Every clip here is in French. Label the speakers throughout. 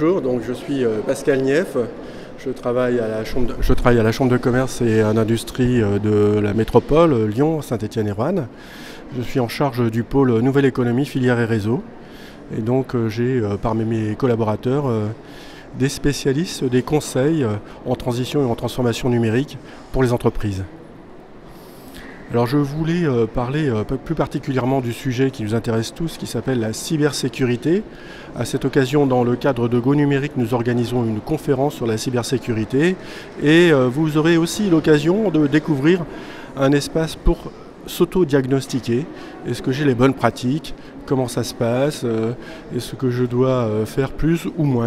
Speaker 1: Bonjour, donc je suis Pascal Nief. Je travaille à la Chambre de commerce et d'industrie de la métropole, Lyon, Saint-Étienne et Roanne. Je suis en charge du pôle Nouvelle Économie, Filière et Réseau. Et donc j'ai parmi mes collaborateurs des spécialistes des conseils en transition et en transformation numérique pour les entreprises. Alors je voulais parler plus particulièrement du sujet qui nous intéresse tous, qui s'appelle la cybersécurité. À cette occasion, dans le cadre de Go Numérique, nous organisons une conférence sur la cybersécurité et vous aurez aussi l'occasion de découvrir un espace pour s'auto-diagnostiquer. Est-ce que j'ai les bonnes pratiques? Comment ça se passe? Est-ce que je dois faire plus ou moins?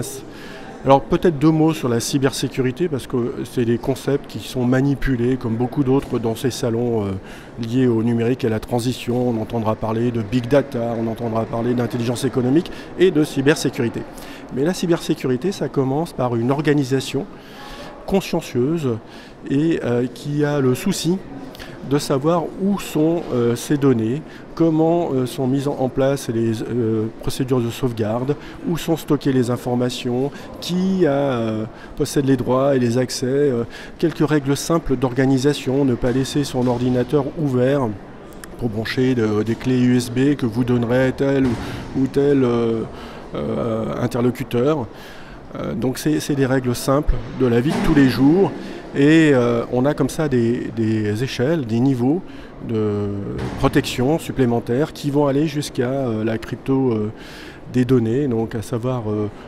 Speaker 1: Alors peut-être deux mots sur la cybersécurité parce que c'est des concepts qui sont manipulés comme beaucoup d'autres dans ces salons liés au numérique et à la transition. On entendra parler de big data, on entendra parler d'intelligence économique et de cybersécurité. Mais la cybersécurité, ça commence par une organisation consciencieuse et qui a le souci de savoir où sont ces données, comment sont mises en place les procédures de sauvegarde, où sont stockées les informations, qui possède les droits et les accès, quelques règles simples d'organisation, ne pas laisser son ordinateur ouvert pour brancher des clés USB que vous donnerez tel ou tel interlocuteur. Donc c'est des règles simples de la vie de tous les jours. Et on a comme ça des échelles, des niveaux de protection supplémentaires qui vont aller jusqu'à la crypto des données, donc à savoir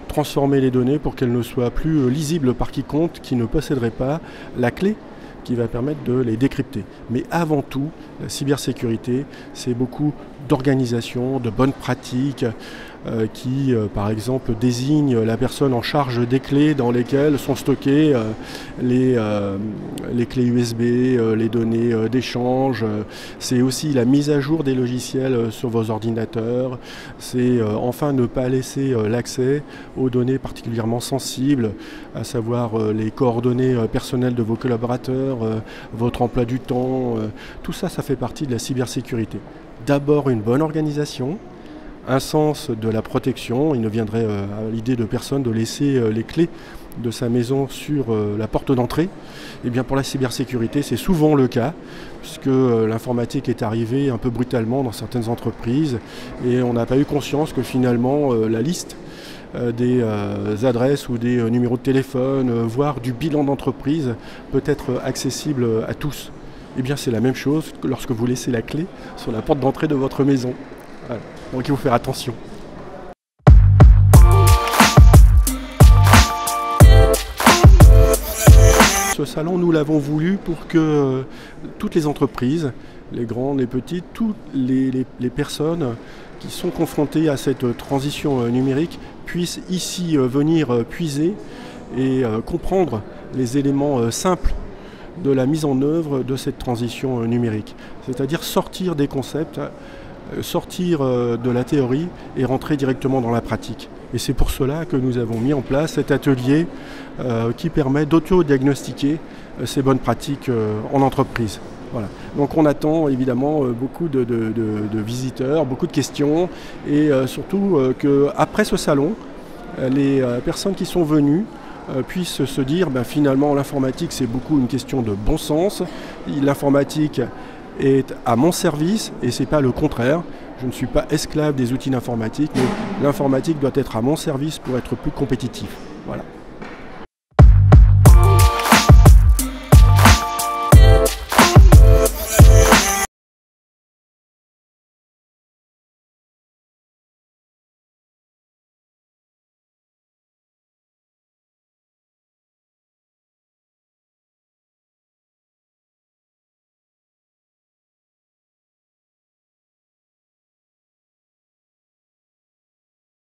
Speaker 1: transformer les données pour qu'elles ne soient plus lisibles par quiconque qui ne posséderait pas la clé qui va permettre de les décrypter. Mais avant tout, la cybersécurité, c'est beaucoup d'organisation, de bonnes pratiques qui, par exemple, désignent la personne en charge des clés dans lesquelles sont stockées les clés USB, les données d'échange. C'est aussi la mise à jour des logiciels sur vos ordinateurs. C'est enfin ne pas laisser l'accès aux données particulièrement sensibles, à savoir les coordonnées personnelles de vos collaborateurs, votre emploi du temps. Tout ça, ça fait partie de la cybersécurité. D'abord une bonne organisation, un sens de la protection. Il ne viendrait à l'idée de personne de laisser les clés de sa maison sur la porte d'entrée. Et bien pour la cybersécurité, c'est souvent le cas, puisque l'informatique est arrivée un peu brutalement dans certaines entreprises et on n'a pas eu conscience que finalement la liste des adresses ou des numéros de téléphone, voire du bilan d'entreprise peut être accessible à tous. Eh bien c'est la même chose que lorsque vous laissez la clé sur la porte d'entrée de votre maison. Voilà. Donc il faut faire attention. Ce salon, nous l'avons voulu pour que toutes les entreprises, les grandes, les petites, toutes les personnes qui sont confrontées à cette transition numérique puissent ici venir puiser et comprendre les éléments simples de la mise en œuvre de cette transition numérique. C'est-à-dire sortir des concepts, sortir de la théorie et rentrer directement dans la pratique. Et c'est pour cela que nous avons mis en place cet atelier qui permet d'auto-diagnostiquer ces bonnes pratiques en entreprise. Voilà. Donc on attend évidemment beaucoup de visiteurs, beaucoup de questions et surtout qu'après ce salon, les personnes qui sont venues puissent se dire finalement l'informatique c'est beaucoup une question de bon sens, l'informatique est à mon service et c'est pas le contraire. Je ne suis pas esclave des outils d'informatique, mais l'informatique doit être à mon service pour être plus compétitif. Voilà.